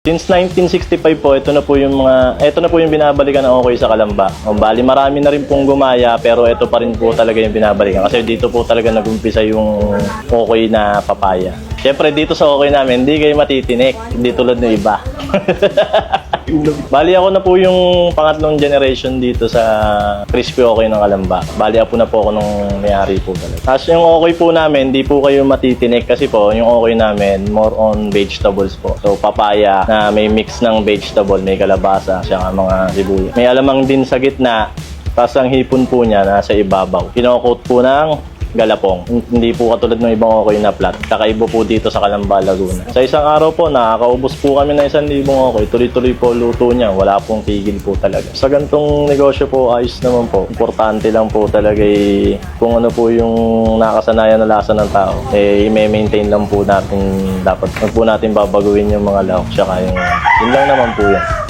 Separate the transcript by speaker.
Speaker 1: Since 1965 po, ito na po yung binabalikan ng Okoy sa Kalamba. Bali, marami na rin pong gumaya, pero ito pa rin po talaga yung binabalikan. Kasi dito po talaga nag-umpisa yung Okoy na papaya. Siyempre, dito sa Okoy namin, hindi kayo matitinik. Hindi tulad ng iba. Bali, ako na po yung pangatlong generation dito sa Crispy Okoy ng Kalamba. Bali, ako na po ako nung may-ari po talaga. Tapos yung Okoy po namin, hindi po kayo matitinik kasi po, yung Okoy namin, more on vegetables po. So, papaya na may mix ng vegetable, may kalabasa, siyang mga sibuyas. May alamang din sa gitna, tapos ang hipon po niya nasa ibabaw. Kinokot po ng galapong. Hindi po katulad ng ibang Okoy na flat. Kakaiba po dito sa Calamba, Laguna. Sa isang araw po, nakakaubos po kami ng 1,000 Okoy. Tuloy-tuloy po luto niya. Wala pong tigil po talaga. Sa gantong negosyo po, ayos naman po. Importante lang po talaga kung ano po yung nakasanayan na lasa ng tao. I-maintain lang po natin dapat. Huwag po natin babaguhin yung mga lahok. Tsaka yun lang naman po yan.